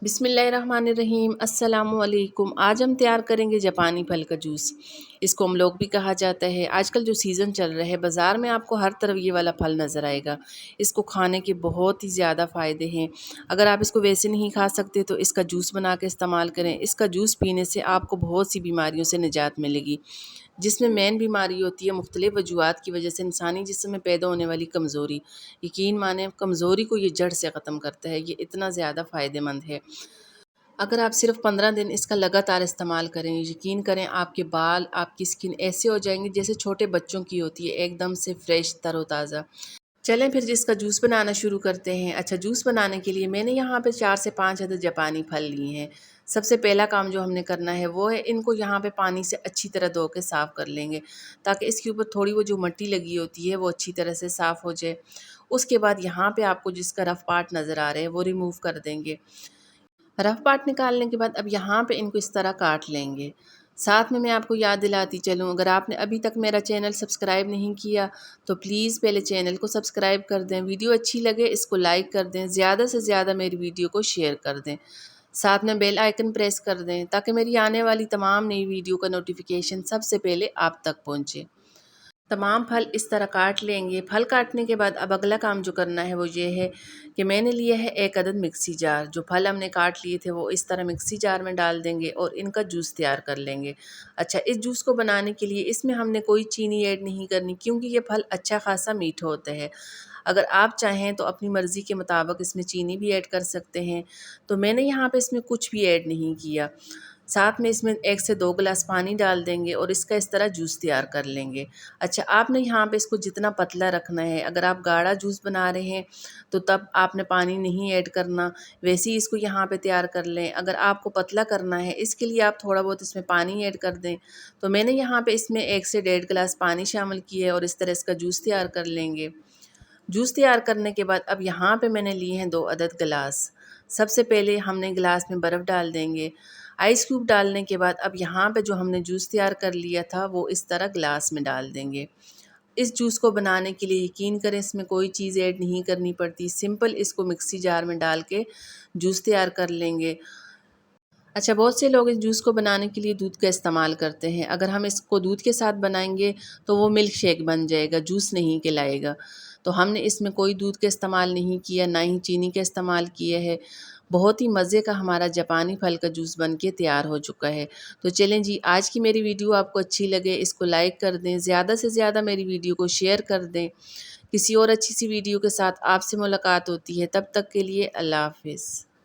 बिस्मिल्लाहिर्रहमानिर्रहीम अस्सलामुअलैकुम। आज हम तैयार करेंगे जापानी फल का जूस। इसको अमलोक भी कहा जाता है। आजकल जो सीज़न चल रहा है बाज़ार में आपको हर तरफ ये वाला फल नज़र आएगा। इसको खाने के बहुत ही ज़्यादा फ़ायदे हैं। अगर आप इसको वैसे नहीं खा सकते तो इसका जूस बना के इस्तेमाल करें। इसका जूस पीने से आपको बहुत सी बीमारियों से निजात मिलेगी, जिसमें मेन बीमारी होती है मुख्तलिफ़ वजूहात की वजह से इंसानी जिस्म में पैदा होने वाली कमज़ोरी। यकीन माने कमज़ोरी को ये जड़ से ख़त्म करता है। ये इतना ज़्यादा फ़ायदेमंद है। अगर आप सिर्फ 15 दिन इसका लगातार इस्तेमाल करें, यकीन करें आपके बाल, आपकी स्किन ऐसे हो जाएंगे जैसे छोटे बच्चों की होती है, एकदम से फ्रेश तरोताज़ा। चलें फिर जिसका जूस बनाना शुरू करते हैं। अच्छा, जूस बनाने के लिए मैंने यहाँ पे 4 से 5 अदद जापानी फल लिए हैं। सबसे पहला काम जो हमने करना है वो है इनको यहाँ पे पानी से अच्छी तरह धो के साफ़ कर लेंगे, ताकि इसके ऊपर थोड़ी वो जो मिट्टी लगी होती है वो अच्छी तरह से साफ़ हो जाए। उसके बाद यहाँ पे आपको जिसका रफ़ पार्ट नज़र आ रहा है वो रिमूव कर देंगे। रफ़ पार्ट निकालने के बाद अब यहाँ पे इनको इस तरह काट लेंगे। साथ में मैं आपको याद दिलाती चलूँ, अगर आपने अभी तक मेरा चैनल सब्सक्राइब नहीं किया तो प्लीज़ पहले चैनल को सब्सक्राइब कर दें। वीडियो अच्छी लगे इसको लाइक कर दें, ज़्यादा से ज़्यादा मेरी वीडियो को शेयर कर दें। साथ में बेल आइकन प्रेस कर दें ताकि मेरी आने वाली तमाम नई वीडियो का नोटिफिकेशन सबसे पहले आप तक पहुँचे। तमाम फल इस तरह काट लेंगे। फल काटने के बाद अब अगला काम जो करना है वो ये है कि मैंने लिया है एक अदद मिक्सी जार। जो फल हमने काट लिए थे वो इस तरह मिक्सी जार में डाल देंगे और इनका जूस तैयार कर लेंगे। अच्छा, इस जूस को बनाने के लिए इसमें हमने कोई चीनी ऐड नहीं करनी, क्योंकि ये फल अच्छा खासा मीठा होता है। अगर आप चाहें तो अपनी मर्ज़ी के मुताबिक इसमें चीनी भी ऐड कर सकते हैं, तो मैंने यहाँ पे इसमें कुछ भी ऐड नहीं किया। साथ में इसमें 1 से 2 गिलास पानी डाल देंगे और इसका इस तरह जूस तैयार कर लेंगे। अच्छा, आपने यहाँ पे इसको जितना पतला रखना है, अगर आप गाढ़ा जूस बना रहे हैं तो तब आपने पानी नहीं ऐड करना, वैसे ही इसको यहाँ पे तैयार कर लें। अगर आपको पतला करना है इसके लिए आप थोड़ा बहुत इसमें पानी ऐड कर दें। तो मैंने यहाँ पे इसमें 1 से 1.5 गिलास पानी शामिल किया है और इस तरह इसका जूस तैयार कर लेंगे। जूस तैयार करने के बाद अब यहाँ पे मैंने लिए हैं 2 अदद गिलास। सबसे पहले हमने गिलास में बर्फ़ डाल देंगे। आइस क्यूब डालने के बाद अब यहाँ पे जो हमने जूस तैयार कर लिया था वो इस तरह गिलास में डाल देंगे। इस जूस को बनाने के लिए यकीन करें इसमें कोई चीज़ ऐड नहीं करनी पड़ती, सिंपल इसको मिक्सी जार में डाल के जूस तैयार कर लेंगे। अच्छा, बहुत से लोग इस जूस को बनाने के लिए दूध का इस्तेमाल करते हैं। अगर हम इसको दूध के साथ बनाएंगे तो वो मिल्क शेक बन जाएगा, जूस नहीं कहलाएगा। तो हमने इसमें कोई दूध का इस्तेमाल नहीं किया, ना ही चीनी का इस्तेमाल किया है। बहुत ही मज़े का हमारा जापानी फल का जूस बन के तैयार हो चुका है। तो चलें जी, आज की मेरी वीडियो आपको अच्छी लगे इसको लाइक कर दें, ज़्यादा से ज़्यादा मेरी वीडियो को शेयर कर दें। किसी और अच्छी सी वीडियो के साथ आपसे मुलाकात होती है, तब तक के लिए अल्लाह हाफ़िज़।